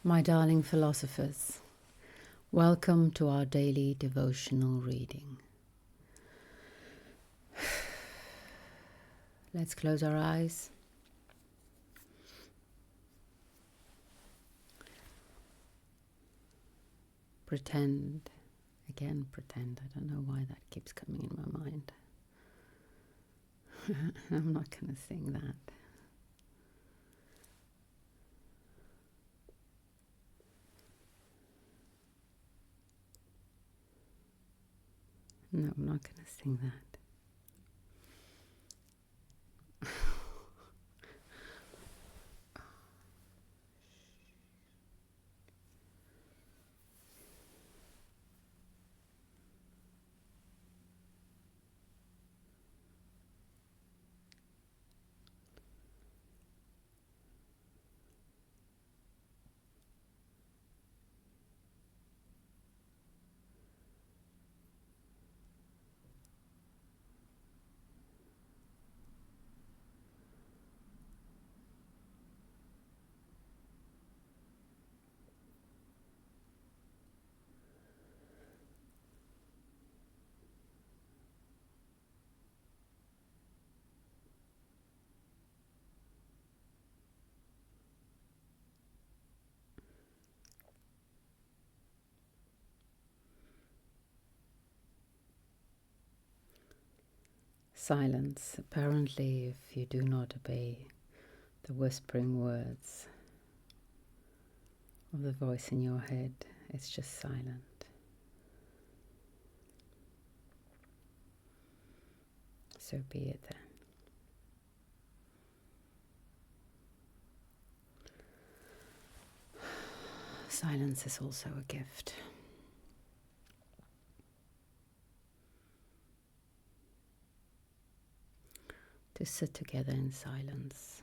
My darling philosophers, welcome to our daily devotional reading. Let's close our eyes. Pretend. Again, pretend. I don't know why that keeps coming in my mind. I'm not going to sing that. No, I'm not going to sing that. Silence. Apparently, if you do not obey the whispering words of the voice in your head, it's just silent. So be it then. Silence is also a gift. To sit together in silence.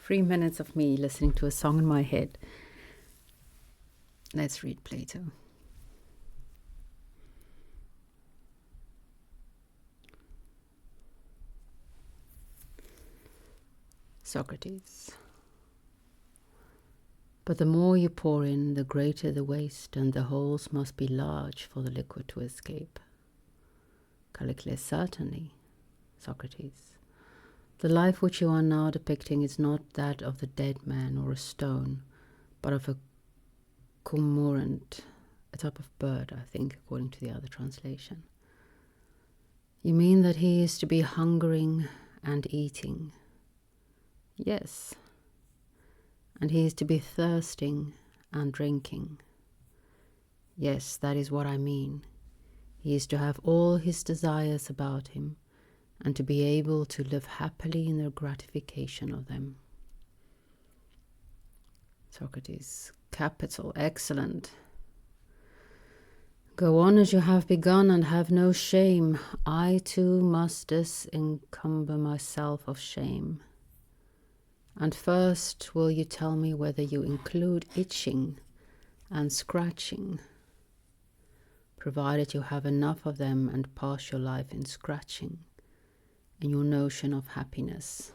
Three minutes of me listening to a song in my head. Let's read Plato. Socrates. But the more you pour in, the greater the waste, and the holes must be large for the liquid to escape. Callicles. Certainly. Socrates. The life which you are now depicting is not that of the dead man or a stone, but of a cormorant, a type of bird, I think, according to the other translation. You mean that he is to be hungering and eating? Yes. And he is to be thirsting and drinking? Yes, that is what I mean. He is to have all his desires about him, and to be able to live happily in the gratification of them. Socrates. Capital. Excellent. Go on as you have begun, and have no shame. I too must disencumber myself of shame. And first, will you tell me whether you include itching and scratching, provided you have enough of them and pass your life in scratching, in your notion of happiness?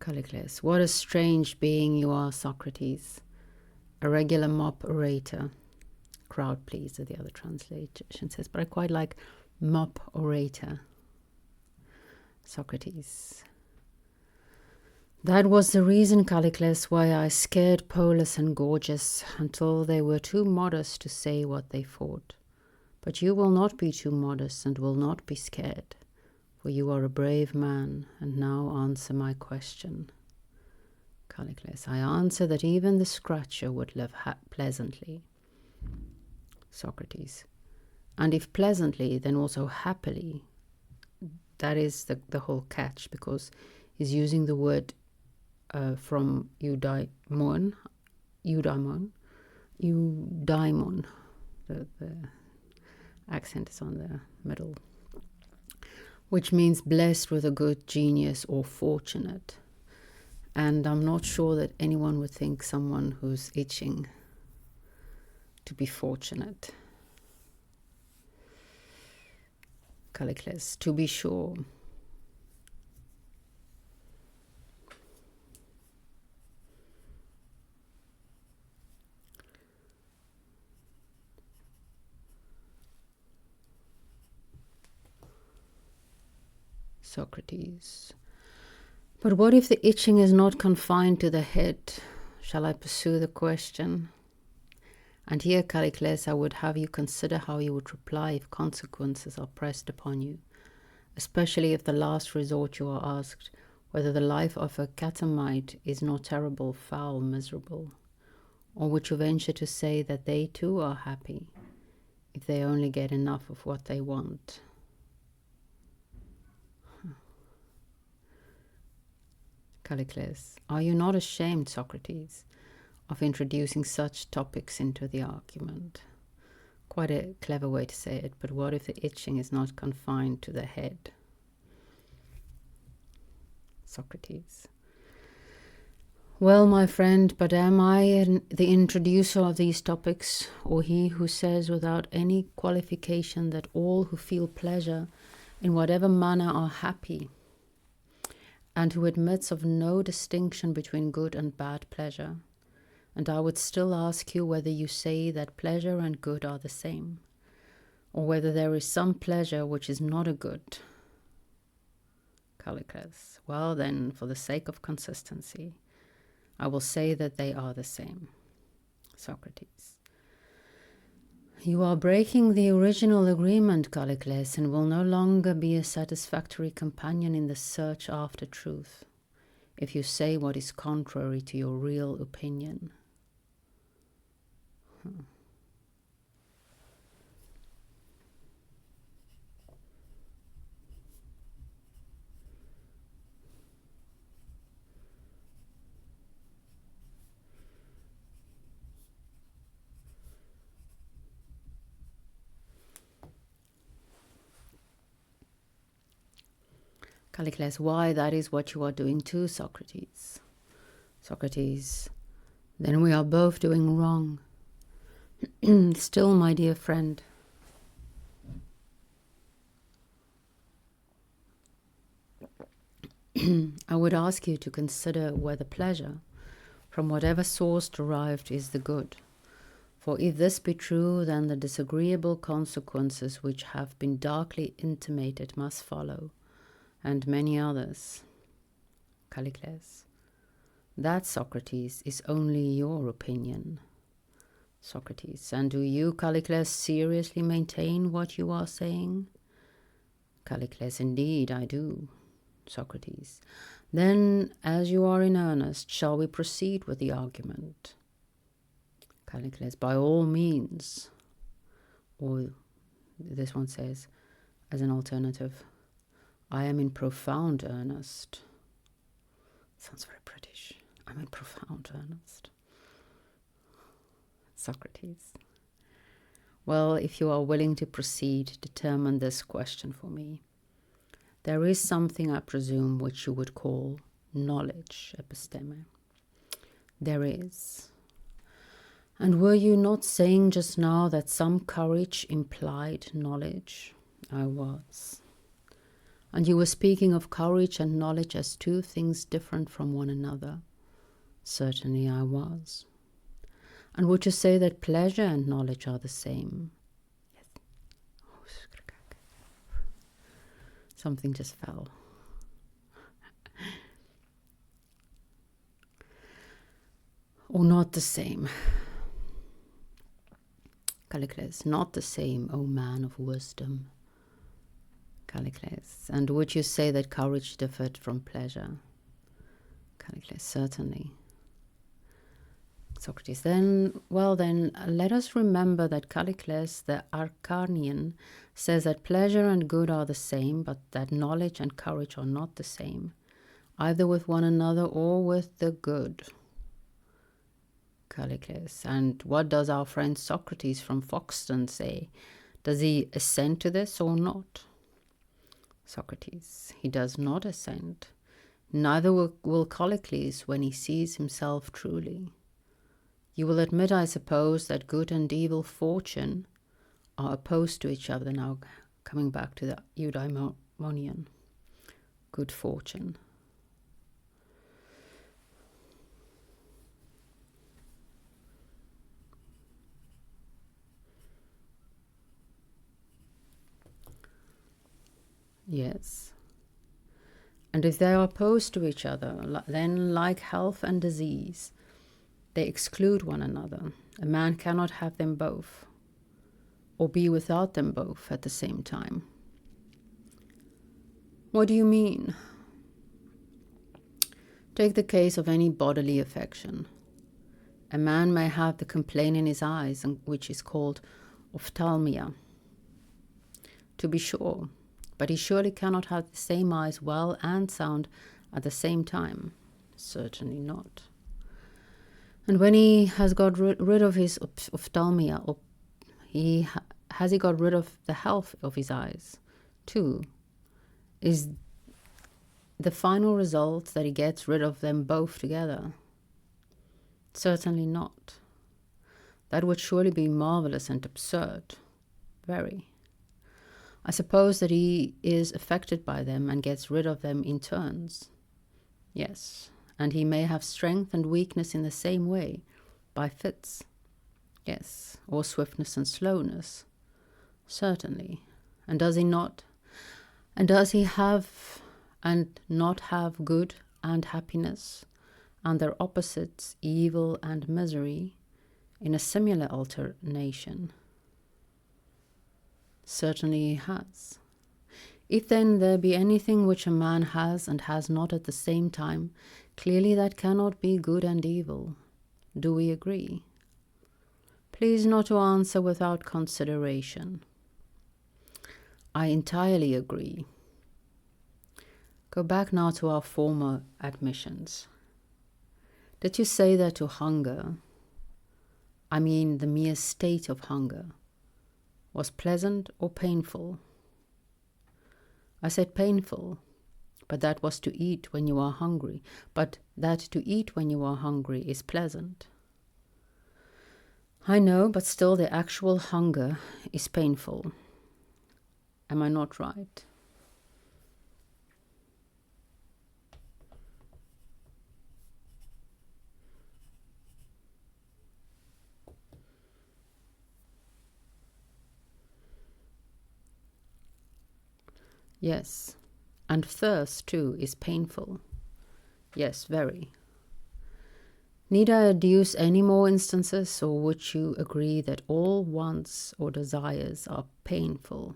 Callicles, what a strange being you are, Socrates. A regular mop orator. Crowd pleaser, the other translation says, but I quite like mop orator. Socrates. That was the reason, Callicles, why I scared Polus and Gorgias until they were too modest to say what they thought. But you will not be too modest and will not be scared, for you are a brave man, and now answer my question. Callicles, I answer that even the scratcher would live pleasantly. Socrates, and if pleasantly, then also happily. That is the whole catch, because he's using the word from eudaimon. The accent is on the middle, which means blessed with a good genius or fortunate. And I'm not sure that anyone would think someone who's itching to be fortunate. Callicles, to be sure. Socrates. But what if the itching is not confined to the head? Shall I pursue the question? And here, Callicles, I would have you consider how you would reply if consequences are pressed upon you, especially if the last resort you are asked whether the life of a catamite is not terrible, foul, miserable, or would you venture to say that they too are happy if they only get enough of what they want? Callicles, are you not ashamed, Socrates, of introducing such topics into the argument? Quite a clever way to say it, but what if the itching is not confined to the head? Socrates. Well, my friend, but am I the introducer of these topics, or he who says without any qualification that all who feel pleasure in whatever manner are happy, and who admits of no distinction between good and bad pleasure? And I would still ask you whether you say that pleasure and good are the same, or whether there is some pleasure which is not a good. Callicles. Well then, for the sake of consistency, I will say that they are the same. Socrates. You are breaking the original agreement, Callicles, and will no longer be a satisfactory companion in the search after truth, if you say what is contrary to your real opinion. Callicles, why, that is what you are doing too, Socrates. Socrates, then we are both doing wrong. Still, my dear friend, I would ask you to consider whether pleasure, from whatever source derived, is the good. For if this be true, then the disagreeable consequences which have been darkly intimated must follow, and many others. Callicles. That, Socrates, is only your opinion. Socrates. And do you, Callicles, seriously maintain what you are saying? Callicles. Indeed, I do. Socrates. Then, as you are in earnest, shall we proceed with the argument? Callicles. By all means. Or this one says, as an alternative, I am in profound earnest. Sounds very British. I'm in profound earnest. Socrates. Well, if you are willing to proceed, determine this question for me. There is something, I presume, which you would call knowledge, episteme. There is. And were you not saying just now that some courage implied knowledge? I was. And you were speaking of courage and knowledge as two things different from one another. Certainly I was. And would you say that pleasure and knowledge are the same? Yes. Something just fell. Or not the same? Callicles, not the same, O man of wisdom. Callicles, and would you say that courage differed from pleasure? Callicles, certainly. Socrates, then let us remember that Callicles, the Arcanian, says that pleasure and good are the same, but that knowledge and courage are not the same, either with one another or with the good. Callicles, and what does our friend Socrates from Foxton say? Does he assent to this or not? Socrates, he does not assent. Neither will Callicles when he sees himself truly. You will admit, I suppose, that good and evil fortune are opposed to each other. Now, coming back to the eudaimonian, good fortune. Yes. And if they are opposed to each other, then like health and disease, they exclude one another. A man cannot have them both, or be without them both at the same time. What do you mean? Take the case of any bodily affection. A man may have the complaint in his eyes, which is called ophthalmia. To be sure, but he surely cannot have the same eyes well and sound at the same time. Certainly not. And when he has got rid of his ophthalmia, has he got rid of the health of his eyes too? Is the final result that he gets rid of them both together? Certainly not. That would surely be marvelous and absurd. Very. I suppose that he is affected by them and gets rid of them in turns. Yes, and he may have strength and weakness in the same way, by fits. Yes, or swiftness and slowness. Certainly. And does he not? And does he have and not have good and happiness, and their opposites, evil and misery, in a similar alternation? Certainly he has. If then there be anything which a man has and has not at the same time, clearly that cannot be good and evil. Do we agree? Please not to answer without consideration. I entirely agree. Go back now to our former admissions. Did you say that to hunger, I mean the mere state of hunger, was pleasant or painful? I said painful, but that was to eat when you are hungry, but that to eat when you are hungry is pleasant. I know, but still the actual hunger is painful. Am I not right? Yes, and thirst too is painful. Yes, very. Need I adduce any more instances, or would you agree that all wants or desires are painful?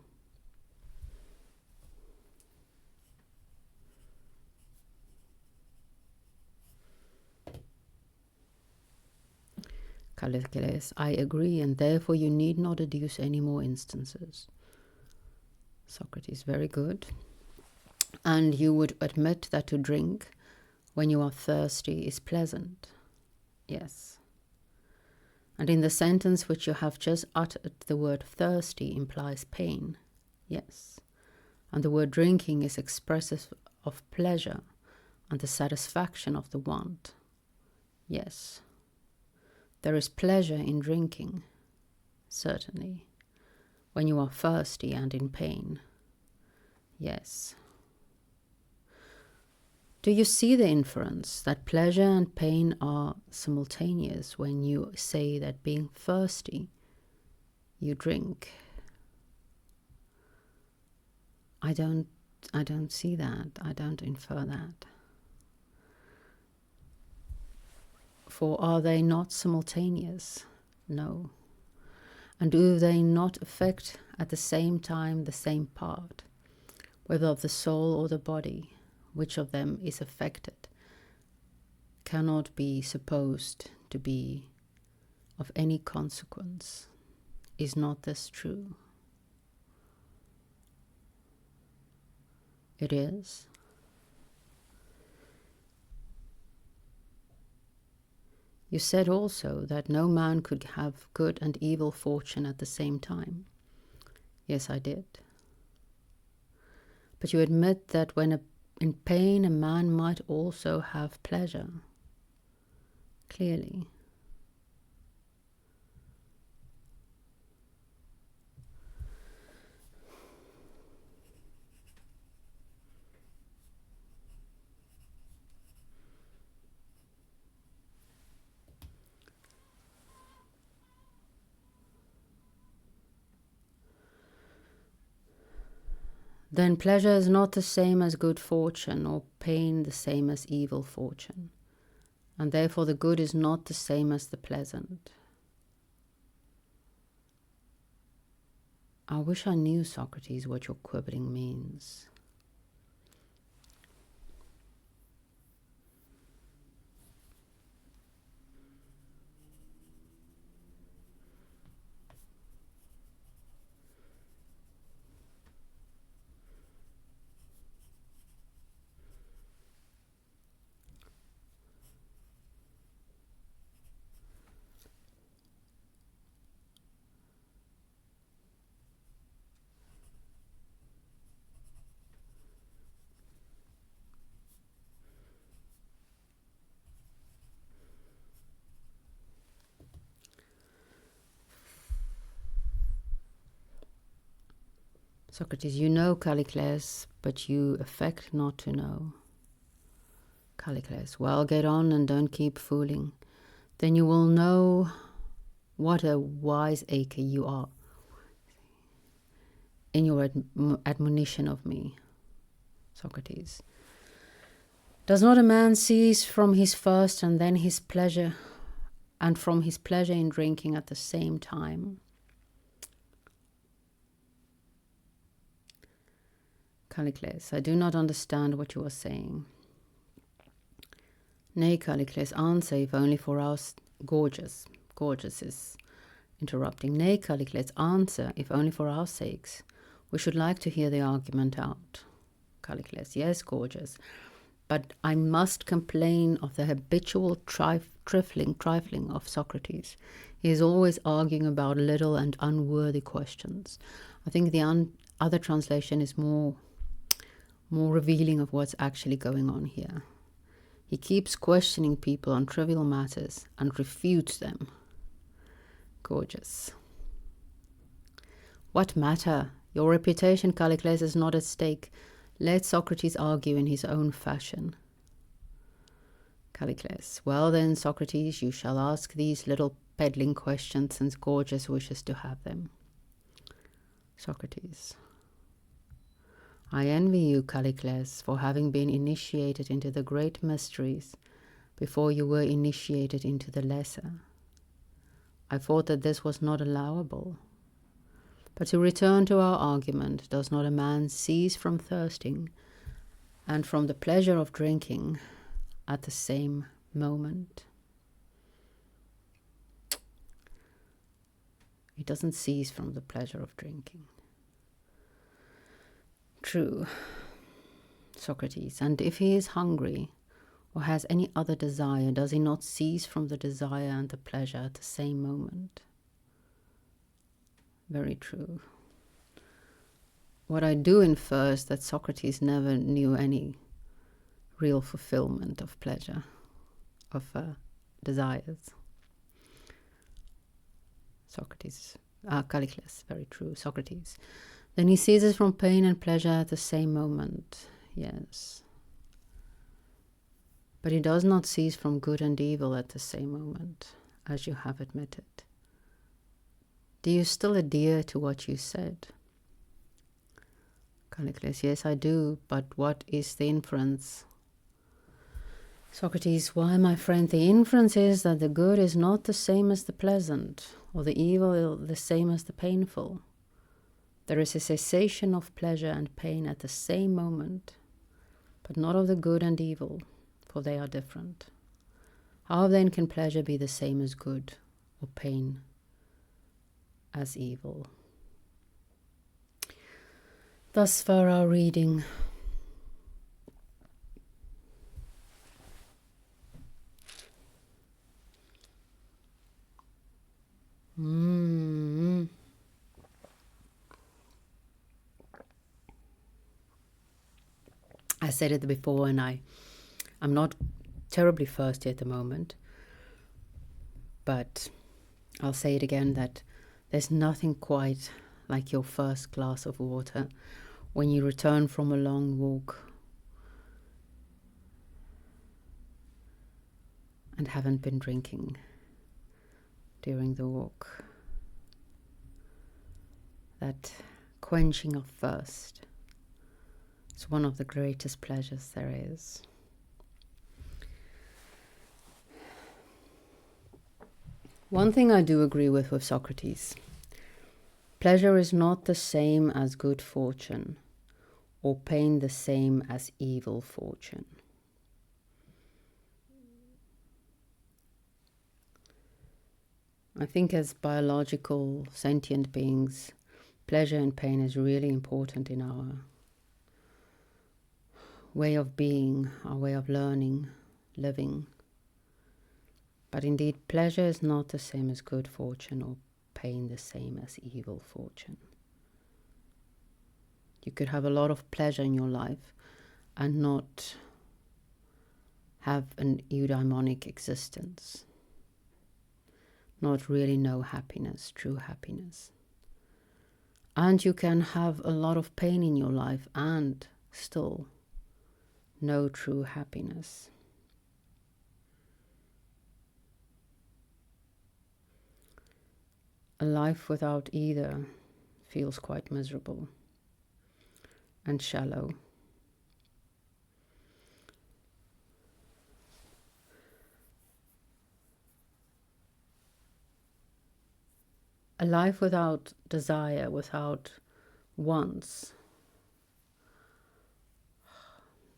Callicles, I agree, and therefore you need not adduce any more instances. Socrates, very good. And you would admit that to drink when you are thirsty is pleasant? Yes. And in the sentence which you have just uttered, the word thirsty implies pain? Yes. And the word drinking is expressive of pleasure and the satisfaction of the want? Yes. There is pleasure in drinking? Certainly. When you are thirsty and in pain? Yes. Do you see the inference that pleasure and pain are simultaneous when you say that being thirsty, you drink? I don't see that. I don't infer that. For are they not simultaneous? No. And do they not affect at the same time the same part, whether of the soul or the body? Which of them is affected cannot be supposed to be of any consequence. Is not this true? It is. You said also that no man could have good and evil fortune at the same time. Yes, I did. But you admit that when in pain a man might also have pleasure. Clearly. Then pleasure is not the same as good fortune, or pain the same as evil fortune, and therefore the good is not the same as the pleasant. I wish I knew, Socrates, what your quibbling means. Socrates, you know, Callicles, but you affect not to know. Callicles, well, get on and don't keep fooling. Then you will know what a wiseacre you are in your admonition of me. Socrates, does not a man cease from his thirst and then his pleasure, and from his pleasure in drinking at the same time? Callicles, I do not understand what you are saying. Nay, Callicles, answer if only for us. Gorgias is interrupting. Nay, Callicles, answer if only for our sakes. We should like to hear the argument out. Callicles, yes, Gorgias, but I must complain of the habitual trifling of Socrates. He is always arguing about little and unworthy questions. I think the other translation is more revealing of what's actually going on here. He keeps questioning people on trivial matters and refutes them. Gorgias. What matter? Your reputation, Callicles, is not at stake. Let Socrates argue in his own fashion. Callicles. Well then, Socrates, you shall ask these little peddling questions since Gorgias wishes to have them. Socrates. I envy you, Callicles, for having been initiated into the great mysteries before you were initiated into the lesser. I thought that this was not allowable. But to return to our argument, does not a man cease from thirsting and from the pleasure of drinking at the same moment? He doesn't cease from the pleasure of drinking. True, Socrates, and if he is hungry or has any other desire, does he not cease from the desire and the pleasure at the same moment? Very true. What I do infer is that Socrates never knew any real fulfillment of pleasure, of desires. Socrates, Callicles, very true, Socrates. Then he ceases from pain and pleasure at the same moment. Yes. But it does not cease from good and evil at the same moment, as you have admitted. Do you still adhere to what you said? Callicles, yes, I do, but what is the inference? Socrates, why, my friend, the inference is that the good is not the same as the pleasant, or the evil the same as the painful. There is a cessation of pleasure and pain at the same moment, but not of the good and evil, for they are different. How then can pleasure be the same as good, or pain as evil? Thus far our reading. I said it before, and I'm not terribly thirsty at the moment, but I'll say it again, that there's nothing quite like your first glass of water when you return from a long walk and haven't been drinking during the walk. That quenching of thirst is one of the greatest pleasures there is. One thing I do agree with Socrates. Pleasure is not the same as good fortune, or pain the same as evil fortune. I think as biological sentient beings, pleasure and pain is really important in our way of being, our way of learning, living. But indeed, pleasure is not the same as good fortune, or pain the same as evil fortune. You could have a lot of pleasure in your life and not have an eudaimonic existence, not really know happiness, true happiness. And you can have a lot of pain in your life and still know true happiness. A life without either feels quite miserable and shallow. A life without desire, without wants,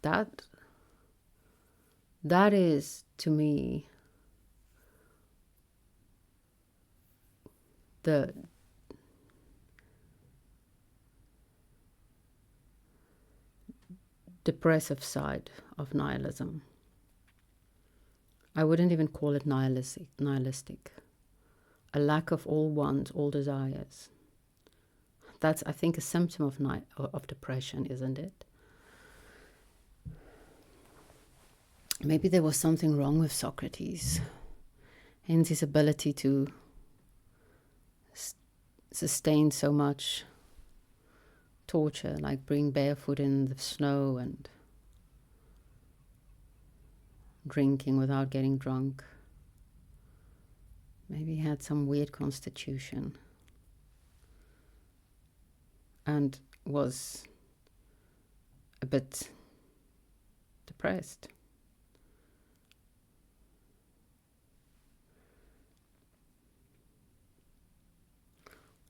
that is, to me, the depressive side of nihilism. I wouldn't even call it nihilistic. A lack of all wants, all desires. That's, I think, a symptom of depression, isn't it? Maybe there was something wrong with Socrates, hence his ability to sustain so much torture, like being barefoot in the snow and drinking without getting drunk. Maybe he had some weird constitution and was a bit depressed.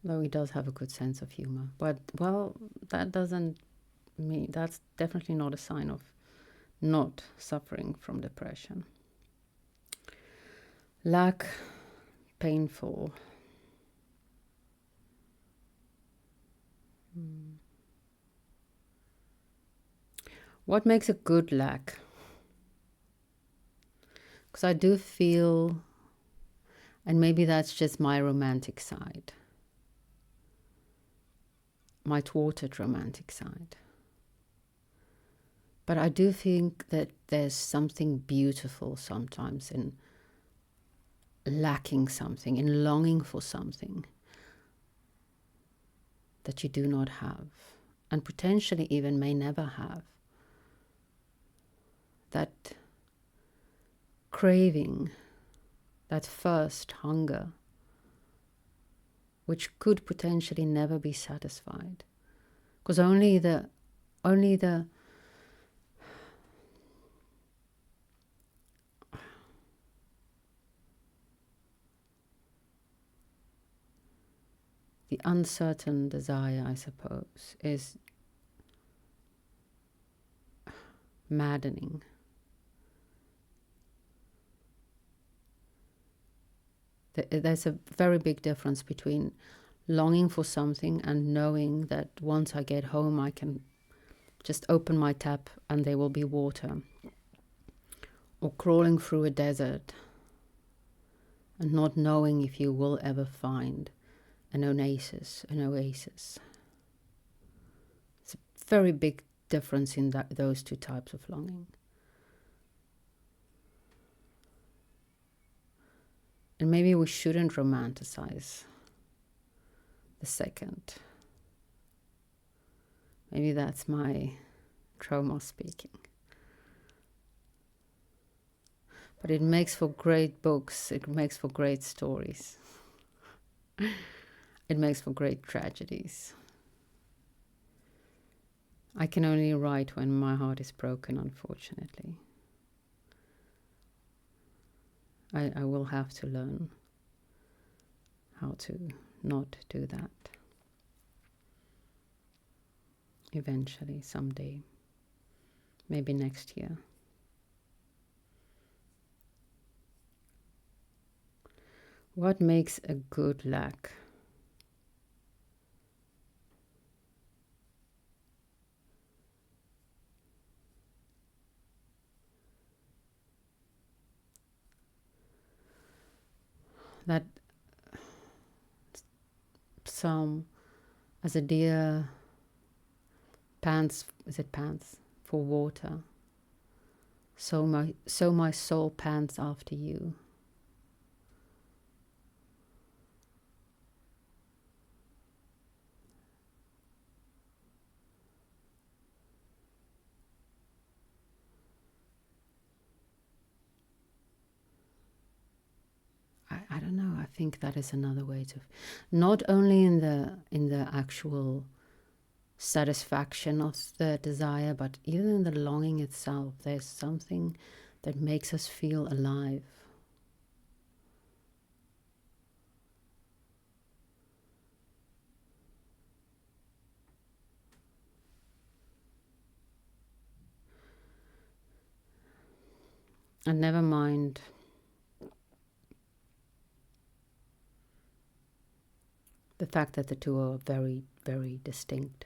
Though he does have a good sense of humor. But, well, that doesn't mean, that's definitely not a sign of not suffering from depression. Lack, painful. What makes a good lack? Because I do feel, and maybe that's just my romantic side, my thwarted romantic side. But I do think that there's something beautiful sometimes in lacking something, in longing for something that you do not have, and potentially even may never have. That craving, that first hunger, which could potentially never be satisfied, because only the uncertain desire, I suppose, is maddening. There's a very big difference between longing for something and knowing that once I get home I can just open my tap and there will be water, or crawling through a desert and not knowing if you will ever find an oasis. It's a very big difference in those two types of longing. And maybe we shouldn't romanticize the second. Maybe that's my trauma speaking. But it makes for great books. It makes for great stories. It makes for great tragedies. I can only write when my heart is broken, unfortunately. I will have to learn how to not do that. Eventually, someday. Maybe next year. What makes a good lack? That psalm, as a deer pants, for water, so my soul pants after you. I don't know. I think that is another way to, not only in the actual satisfaction of the desire, but even in the longing itself. There's something that makes us feel alive. And never mind the fact that the two are very, very distinct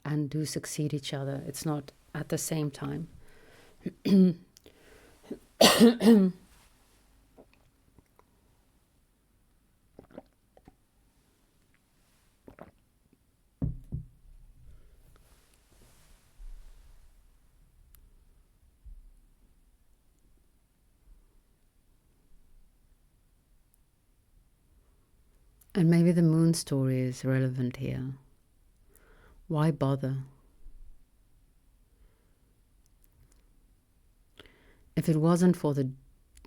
and do succeed each other. It's not at the same time. And maybe the moon story is relevant here. Why bother? If it wasn't for the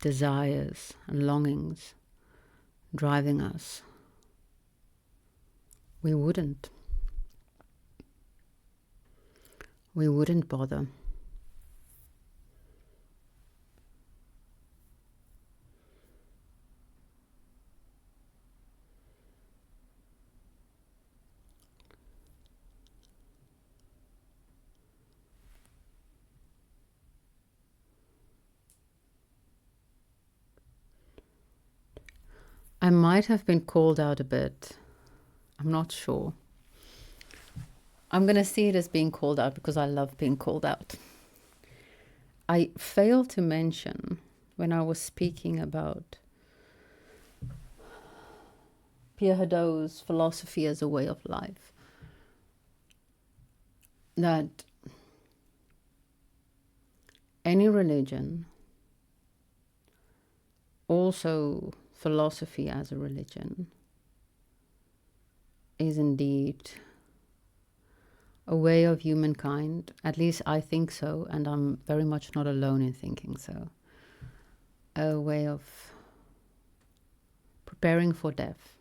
desires and longings driving us, we wouldn't bother. I might have been called out a bit. I'm not sure. I'm going to see it as being called out because I love being called out. I failed to mention when I was speaking about Pierre Hadot's philosophy as a way of life, that any religion, also philosophy as a religion, is indeed a way of humankind. At least I think so, and I'm very much not alone in thinking so. a way of preparing for death.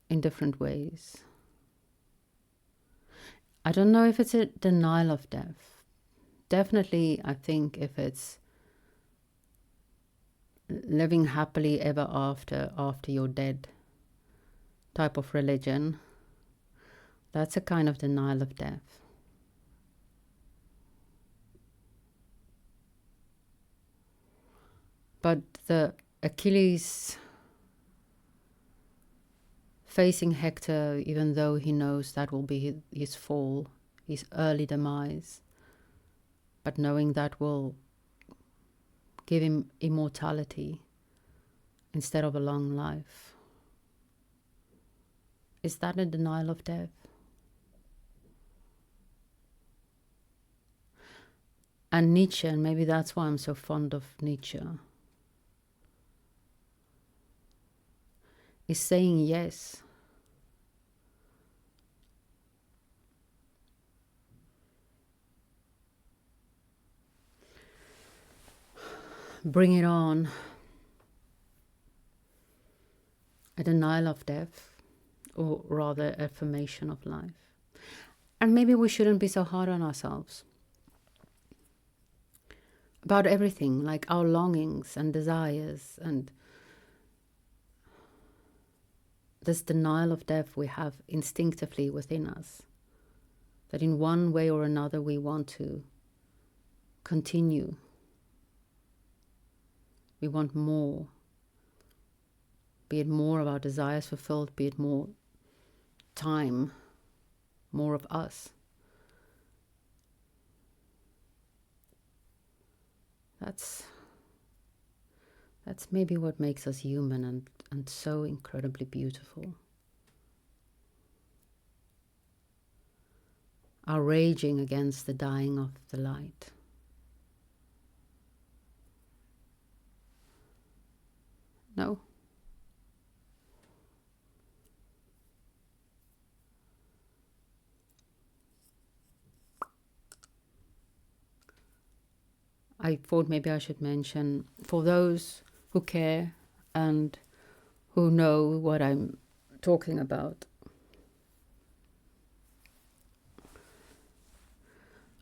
In different ways. I don't know if it's a denial of death. Definitely, I think if it's living happily ever after you're dead type of religion, that's a kind of denial of death. But the Achilles facing Hector, even though he knows that will be his fall, his early demise, but knowing that will give him immortality instead of a long life. Is that a denial of death? And Nietzsche, and maybe that's why I'm so fond of Nietzsche, is saying yes. Bring it on. A denial of death, or rather affirmation of life. And maybe we shouldn't be so hard on ourselves about everything, like our longings and desires and this denial of death we have instinctively within us, that in one way or another we want to continue. We want more, be it more of our desires fulfilled, be it more time, more of us. That's maybe what makes us human and so incredibly beautiful. Our raging against the dying of the light. No? I thought maybe I should mention, for those who care and who know what I'm talking about,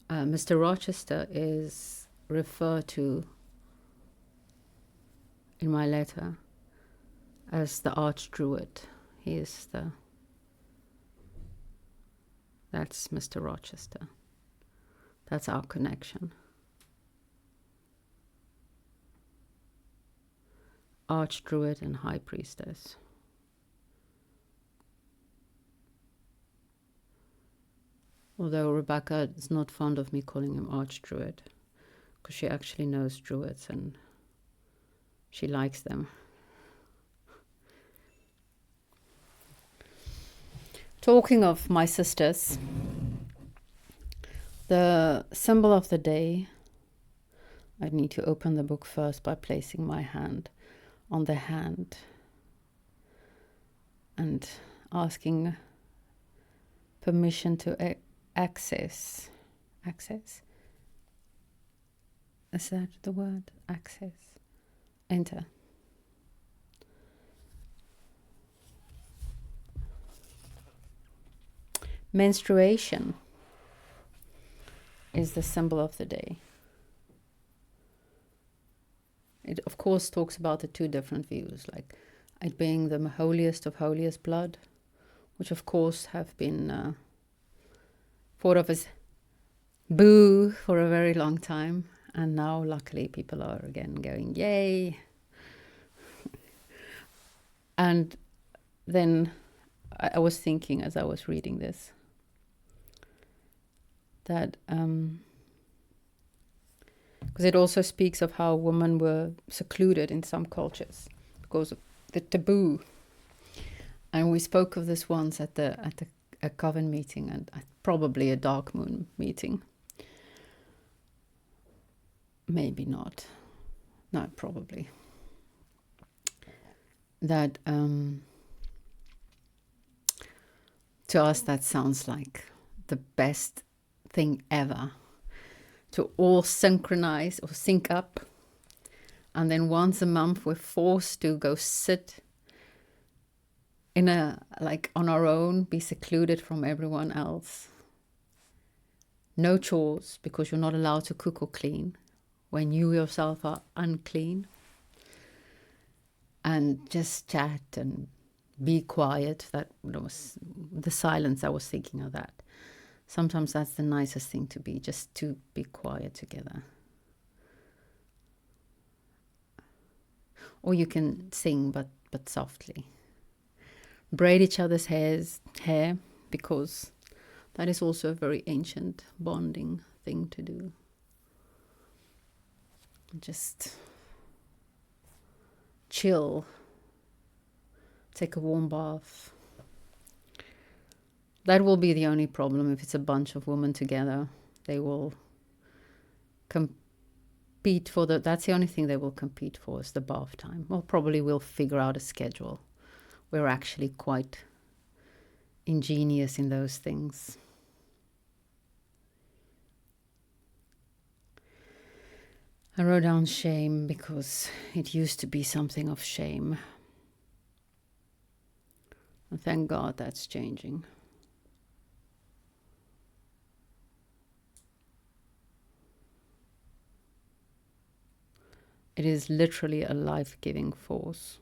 Mr. Rochester is referred to in my letter as the Archdruid. He is that's Mr. Rochester. That's our connection. Archdruid and High Priestess. Although Rebecca is not fond of me calling him Archdruid, because she actually knows druids and she likes them. Talking of my sisters, the symbol of the day, I need to open the book first by placing my hand on the hand and asking permission to access. Is that the word? Access. Enter. Menstruation is the symbol of the day. It, of course, talks about the two different views, like it being the holiest of holiest blood, which, of course, have been thought of as boo for a very long time. And now, luckily, people are again going, yay. And then I was thinking as I was reading this, that because it also speaks of how women were secluded in some cultures because of the taboo. And we spoke of this once at a coven meeting and probably a dark moon meeting. Maybe not. No, probably. that to us that sounds like the best thing ever, to all synchronize or sync up, and then once a month we're forced to go sit in a, like, on our own, be secluded from everyone else. No chores, because you're not allowed to cook or clean when you yourself are unclean. And just chat and be quiet. That was the silence. I was thinking of that. Sometimes that's the nicest thing to be, just to be quiet together. Or you can sing, but softly. Braid each other's hair, because that is also a very ancient bonding thing to do. Just chill. Take a warm bath. That will be the only problem if it's a bunch of women together. They will compete for that's the only thing they will compete for, is the bath time. Well, probably we'll figure out a schedule. We're actually quite ingenious in those things. I wrote down shame because it used to be something of shame. And thank God that's changing. It is literally a life-giving force.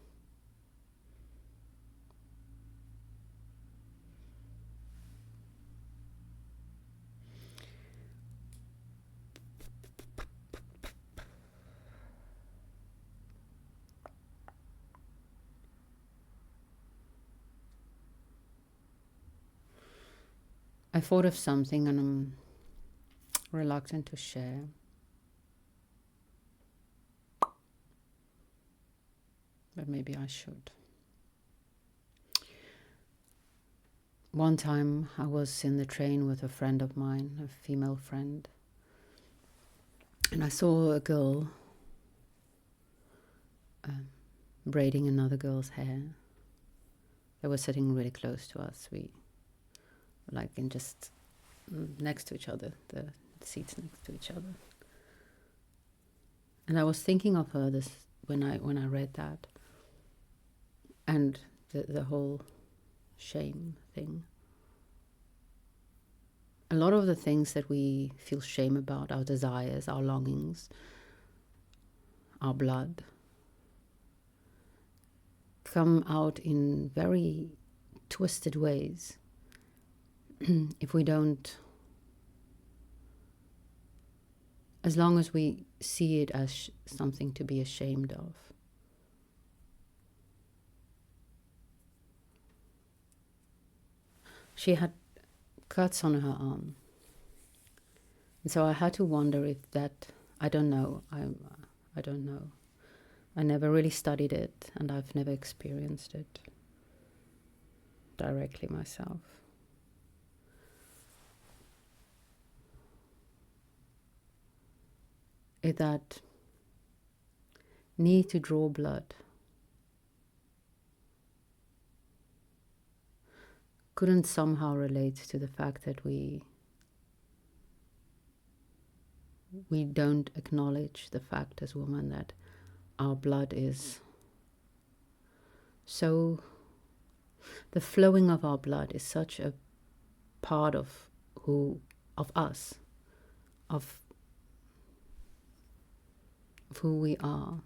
I thought of something and I'm reluctant to share. But maybe I should. One time I was in the train with a friend of mine, a female friend, and I saw a girl braiding another girl's hair. They were sitting really close to us. We were like in just next to each other, the seats next to each other. And I was thinking of her this when I read that, and the whole shame thing. A lot of the things that we feel shame about, our desires, our longings, our blood, come out in very twisted ways if we don't, as long as we see it as something to be ashamed of. She had cuts on her arm, and so I had to wonder if that, I don't know, I don't know. I never really studied it, and I've never experienced it directly myself. Is that need to draw blood couldn't somehow relate to the fact that we don't acknowledge the fact as women that our blood is so, the flowing of our blood is such a part of us, of who we are.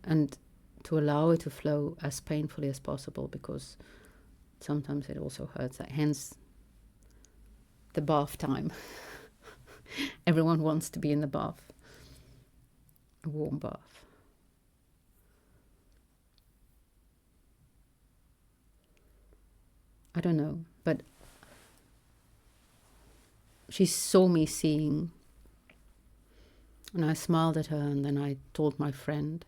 And to allow it to flow as painfully as possible, because sometimes it also hurts. Hence the bath time. Everyone wants to be in the bath, a warm bath. I don't know, but she saw me seeing, and I smiled at her, and then I told my friend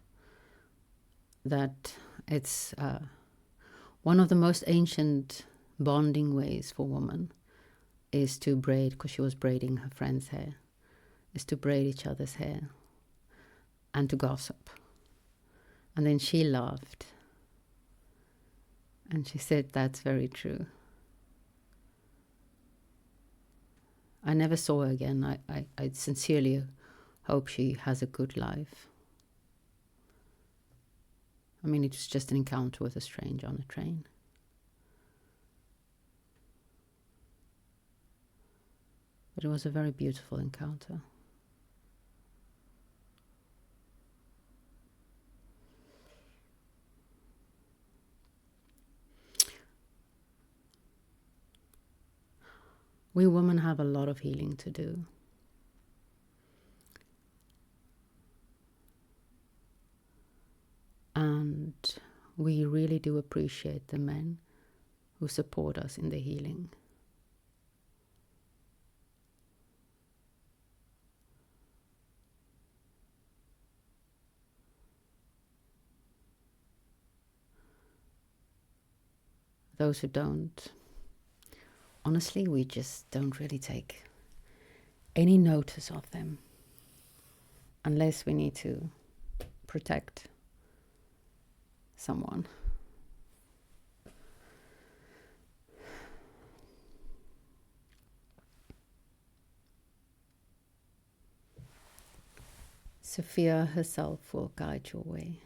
that it's one of the most ancient bonding ways for women is to braid, because she was braiding her friend's hair, is to braid each other's hair and to gossip. And then she laughed. And she said, that's very true. I never saw her again. I sincerely hope she has a good life. I mean, it was just an encounter with a stranger on a train. But it was a very beautiful encounter. We women have a lot of healing to do. And we really do appreciate the men who support us in the healing. Those who don't, honestly, we just don't really take any notice of them unless we need to protect someone. Sophia herself will guide your way.